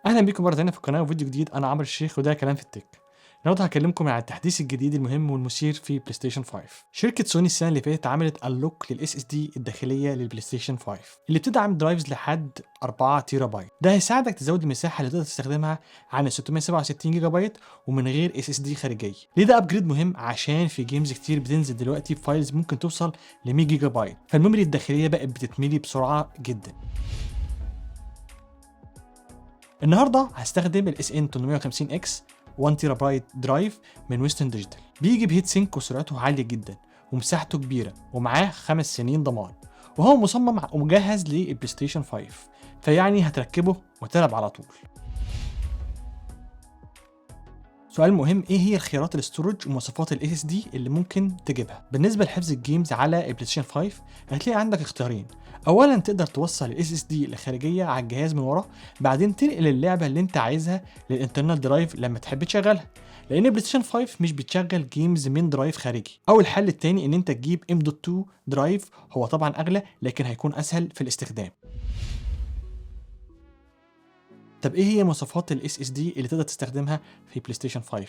اهلا بيكم مره تانية في القناه وفيديو جديد. انا عمرو الشيخ وده كلام في التك. النهارده هكلمكم عن التحديث الجديد المهم والمثير في بلاي ستيشن 5. شركه سوني السنه اللي فاتت عملت اللوك للاس اس دي الداخليه للبلاي ستيشن 5 اللي بتدعم درايفز لحد 4 تيرا بايت. ده هيساعدك تزود المساحه اللي تقدر تستخدمها عن 667 جيجا بايت ومن غير اس اس دي خارجيه. ليه ده ابجريد مهم؟ عشان في جيمز كتير بتنزل دلوقتي بفايلز ممكن توصل ل 100 جيجا بايت، فالميموري الداخليه بقت بتتملي بسرعه جدا. النهارده هستخدم الاس ان 850 اكس 1 تيرا بايت درايف من ويسترن ديجيتال. بيجي بهيت سينك وسرعته عاليه جدا ومساحته كبيره ومعاه 5 سنين ضمان، وهو مصمم ومجهز للبلاي ستيشن 5، فيعني هتركبه وتلعب على طول. سؤال مهم: ايه هي الخيارات الاستورج ومواصفات الاس اس دي اللي ممكن تجيبها؟ بالنسبه لحفظ الجيمز على البلاي ستيشن 5 هتلاقي عندك اختيارين. اولا تقدر توصل الاس اس دي الخارجيه على الجهاز من ورا، بعدين تنقل اللعبه اللي انت عايزها للانترنال درايف لما تحب تشغلها، لان البلاي ستيشن 5 مش بتشغل جيمز من درايف خارجي. او الحل الثاني ان انت تجيب M.2 درايف، هو طبعا اغلى لكن هيكون اسهل في الاستخدام. طب ايه هي مواصفات الاس اس دي اللي تقدر تستخدمها في بلاي ستيشن 5؟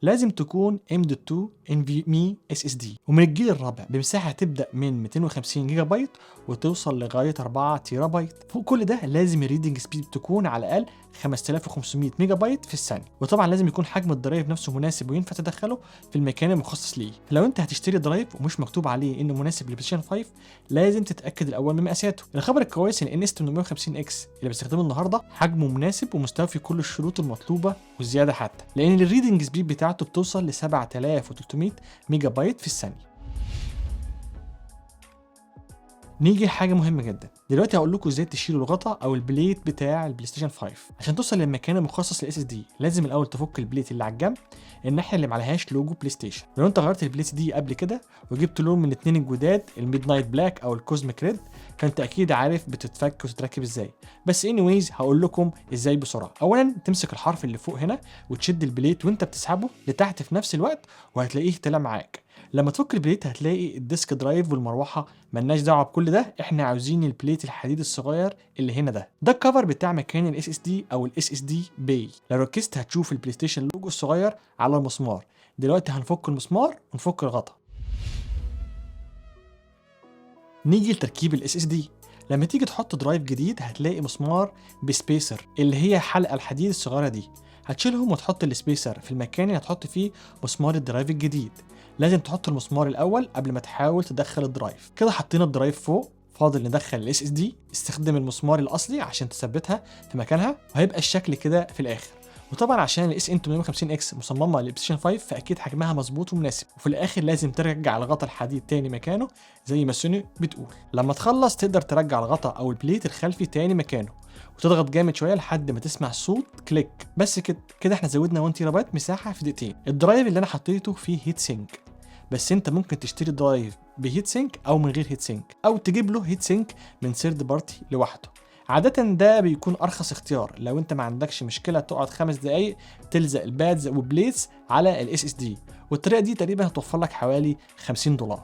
لازم تكون M.2 NVMe SSD ومن الجيل الرابع بمساحه تبدا من 250 جيجا بايت وتوصل لغايه 4 تيرا بايت. فوق كل ده لازم الريدنج سبيد تكون على الاقل 5500 ميجا بايت في الثانيه، وطبعا لازم يكون حجم الدرايف نفسه مناسب وينفع تدخله في المكان المخصص ليه. لو انت هتشتري درايف ومش مكتوب عليه انه مناسب للبلاي ستيشن 5 لازم تتاكد الاول من مقاساته. الخبر الكويس ان NS 850 اكس اللي بستخدمه النهارده حجمه مناسب ومستوفي كل الشروط المطلوبه والزياده، حتى لان الريدنج سبيد بتاعته بتوصل ل 7300 ميجا بايت في الثانيه. نيجي لحاجه مهمه جدا. دلوقتي هقول لكم ازاي تشيلوا الغطاء او البليت بتاع البلاي ستيشن 5. عشان توصل للمكان المخصص للاس اس دي لازم الاول تفك البليت اللي على الجنب، الناحيه اللي معلهاش لوجو بلاي ستيشن. لو انت غيرت البليت دي قبل كده وجبت لون من الاثنين الجداد، الميد نايت بلاك او الكوزميك ريد، فانت اكيد عارف بتتفك وتتركب ازاي. بس انيويز هقول لكم ازاي بسرعه. اولا تمسك الحرف اللي فوق هنا وتشد البليت وانت بتسحبه لتحت في نفس الوقت وهتلاقيه طلع معاك. لما تفك البليت هتلاقي الديسك درايف والمروحه، ملناش دعوه بكل ده، احنا عاوزين البليت الحديد الصغير اللي هنا ده الكفر بتاع مكان الاس اس دي او الاس اس دي باي. لو ركزت هتشوف البلاي ستيشن لوجو الصغير على المسمار. دلوقتي هنفك المسمار ونفك الغطا. نيجي لتركيب الاس اس دي. لما تيجي تحط درايف جديد هتلاقي مسمار بسبيسر اللي هي حلقه الحديد الصغيره دي، هتشيلهم وتحط السبيسر في المكان اللي هتحط فيه مسمار الدرايف الجديد. لازم تحط المسمار الاول قبل ما تحاول تدخل الدرايف. كده حطينا الدرايف فوق، فاضل ندخل الاس اس دي. استخدم المسمار الاصلي عشان تثبتها في مكانها وهيبقى الشكل كده في الاخر. وطبعا عشان الاس ان 850 اكس مصممه للبلاي ستيشن 5 فاكيد حجمها مظبوط ومناسب. وفي الاخر لازم ترجع الغطا الحديد تاني مكانه زي ما سوني بتقول. لما تخلص تقدر ترجع الغطا او البليت الخلفي تاني مكانه وتضغط جامد شويه لحد ما تسمع صوت كليك. بس كده احنا زودنا 1 تيرا بايت مساحه في دقيقتين. الدرايف اللي انا حطيته فيه هيت سينك، بس انت ممكن تشتري درايف بهيت سينك او من غير هيت سينك، او تجيب له هيت سينك من ثيرد بارتي لوحده. عادة ده بيكون ارخص اختيار لو انت ما عندكش مشكلة تقعد 5 دقايق تلزق البادز وبليتس على الاس اس دي، والطريقة دي تقريبا هتوفر لك حوالي $50.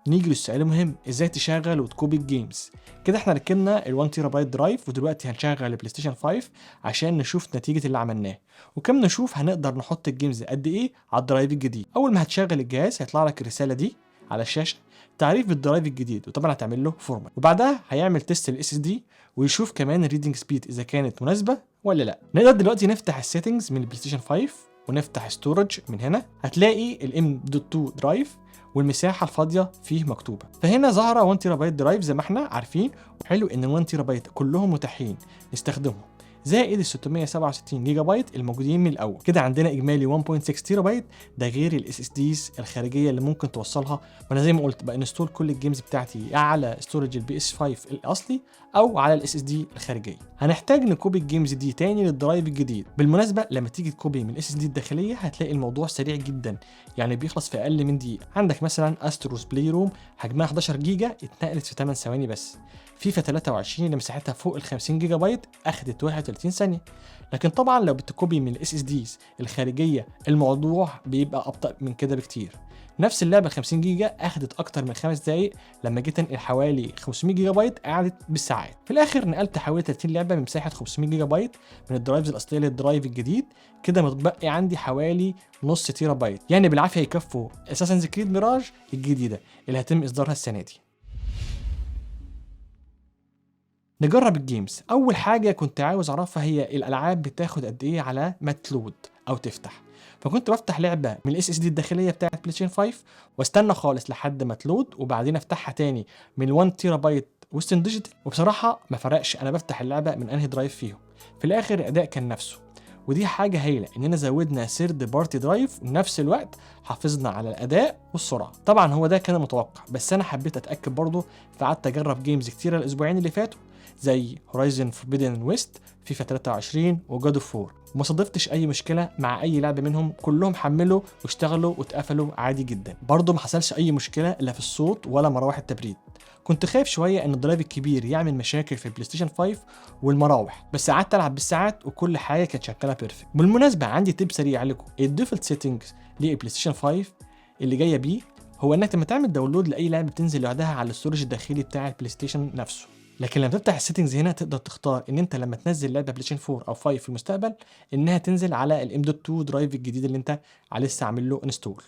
نيجي للسؤال المهم: ازاي تشغل وتكوبي الجيمز؟ كده احنا ركبنا ال1 تيرا بايت درايف ودلوقتي هنشغل البلاي ستيشن 5 عشان نشوف نتيجة اللي عملناه، وكم نشوف هنقدر نحط الجيمز قد ايه على الدرايف الجديد. اول ما هتشغل الجهاز هيطلع لك الرسالة دي على الشاشة، تعريف بالدرايف الجديد، وطبعا هتعمل له فورمات، وبعدها هيعمل تيست الاس اس دي ويشوف كمان الريدنج سبيد اذا كانت مناسبة ولا لا. نقدر دلوقتي نفتح السيتنجز من البلاي ستيشن 5 ونفتح ستورج. من هنا هتلاقي الام.2 درايف والمساحه الفاضيه فيه مكتوبه، فهنا ظاهره 1 تيرا بايت درايف زي ما احنا عارفين. وحلو ان ال 1 تيرا بايت كلهم متاحين نستخدمهم زائد ال 667 جيجا بايت الموجودين من الاول. كده عندنا اجمالي 1.6 تيرا بايت، ده غير الاس اس ديز الخارجيه اللي ممكن توصلها. وانا زي ما قلت بقى انستول كل الجيمز بتاعتي على ستورج البي اس 5 الاصلي او على الاس اس دي الخارجيه. هنحتاج نكوبي الجيمز دي تاني للدرايف الجديد. بالمناسبه لما تيجي تكوبي من الاس اس دي الداخليه هتلاقي الموضوع سريع جدا، يعني بيخلص في اقل من دقيقه. عندك مثلا استروس بلاي روم حجمها 11 جيجا اتنقلت في 8 ثواني بس، فيفا 23 اللي مساحتها فوق ال 50 جيجا بايت اخدت 31 ثانيه. لكن طبعا لو بتكوبي من الاس اس ديز الخارجيه الموضوع بيبقى ابطا من كده بكتير. نفس اللعبه 50 جيجا اخدت اكتر من 5 دقائق، لما جيت انقل حوالي 500 جيجا بايت قعدت بالساعات. في الاخر نقلت حوالي 30 لعبه من مساحه 500 جيجا بايت من الدرايفز الاصليه للدرايف الجديد، كده متبقي عندي حوالي نص تيرا بايت، يعني بالعافيه يكفوا اساسنز كريد ميراج الجديده اللي هيتم اصدارها السنه دي. نجرب الجيمز. اول حاجه كنت عاوز اعرفها هي الالعاب بتاخد قد ايه على ما تلود او تفتح. فكنت بفتح لعبه من الاس اس دي الداخليه بتاعه بلاي ستيشن 5 واستنى خالص لحد ما تلود، وبعدين افتحها تاني من 1 تيرا بايت ويسترن ديجيتال، وبصراحه ما فرقش انا بفتح اللعبه من انهي درايف فيهم، في الاخر الاداء كان نفسه. ودي حاجه هايله اننا زودنا سيرد بارتي درايف ونفس الوقت حافظنا على الاداء والسرعه. طبعا هو ده كان متوقع، بس انا حبيت اتاكد برضه، فقعدت اجرب جيمز كتيره الاسبوعين اللي فاتوا زي هورايزن فوربيدن ويست، فيفا 23 وجاد اوف 4، وما صادفتش اي مشكله مع اي لعبه منهم، كلهم حملوا واشتغلوا واتقفلوا عادي جدا. برضه ما حصلش اي مشكله لا في الصوت ولا مراوح التبريد. كنت خايف شويه ان الدرايف الكبير يعمل مشاكل في البلاي ستيشن 5 والمراوح، بس قعدت العب بالساعات وكل حاجه كانت شغاله بيرفكت. بالمناسبه عندي تيب سريع لكم، الديفولت سيتنجز للبلاي ستيشن 5 اللي جايه بيه هو انك لما تعمل داونلود لاي لعبه بتنزل لوحدها على الاستورج الداخلي بتاع البلاي ستيشن نفسه، لكن لما تفتح السيتنجز هنا تقدر تختار ان انت لما تنزل لعبه بلاي ستيشن 4 او 5 في المستقبل انها تنزل على الام دوت 2 درايف الجديد اللي انت لسه عامل له انستول.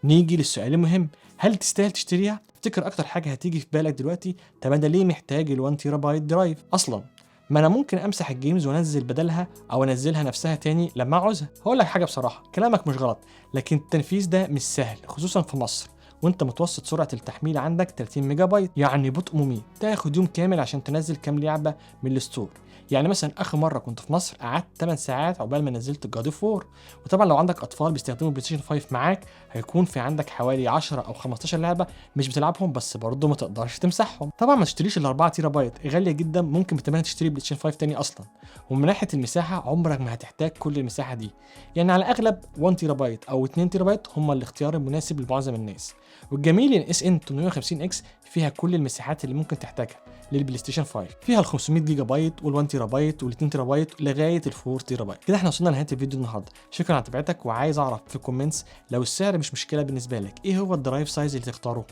نيجي للسؤال المهم، هل تستاهل تشتريها؟ افتكر اكتر حاجه هتيجي في بالك دلوقتي، طب انا ليه محتاج ال1 تيرا بايت درايف اصلا؟ ما انا ممكن امسح الجيمز وانزل بدلها او انزلها نفسها تاني لما اعوزها. هقول لك حاجه بصراحه، كلامك مش غلط، لكن التنفيذ ده مش سهل خصوصا في مصر، وانت متوسط سرعه التحميل عندك 30 ميجا بايت، يعني بطء مميت، تاخد يوم كامل عشان تنزل كام لعبه من الستور. يعني مثلا اخر مره كنت في مصر قعدت 8 ساعات عقبال ما نزلت جاد اوف 4. وطبعا لو عندك اطفال بيستخدموا بلاي ستيشن 5 معاك هيكون في عندك حوالي 10 او 15 لعبه مش بتلعبهم، بس برضه ما تقدرش تمسحهم. طبعا ما تشتريش ال 4 تيرا بايت، غاليه جدا، ممكن بتمنها تشتري بلاي ستيشن 5 تاني اصلا. ومن ناحيه المساحه عمرك ما هتحتاج كل المساحه دي، يعني على الاغلب 1 تيرا بايت او 2 تيرا بايت هم الاختيار المناسب لمعظم الناس. والجميل ان اس ان 850 اكس فيها كل المساحات اللي ممكن تحتاجها للبلاي ستيشن 5، فيها ال 500 جيجا بايت وال1 تيرا بايت وال2 تيرا بايت لغايه ال4 تيرا بايت. كده احنا وصلنا لنهايه الفيديو النهارده، شكرا على متابعتك، وعايز اعرف في الكومنتس لو السعر مش مشكله بالنسبه لك ايه هو الدرايف سايز اللي تختاره.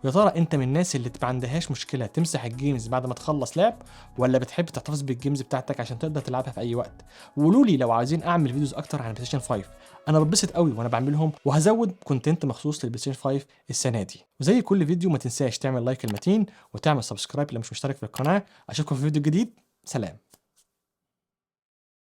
ويا ترى انت من الناس اللي ما عندهاش مشكله تمسح الجيمز بعد ما تخلص لعب، ولا بتحب تحتفظ بالجيمز بتاعتك عشان تقدر تلعبها في اي وقت؟ وقولوا لي لو عايزين اعمل فيديوز اكتر عن البلاي ستيشن 5، انا بتبسط قوي وانا بعملهم، وهزود كونتنت مخصوص للبلاي ستيشن 5 السنه دي. وزي كل فيديو ما تنساش تعمل لايك المتين وتعمل سبسكرايب لو مش مشترك في القناه. اشوفكم في فيديو جديد، سلام.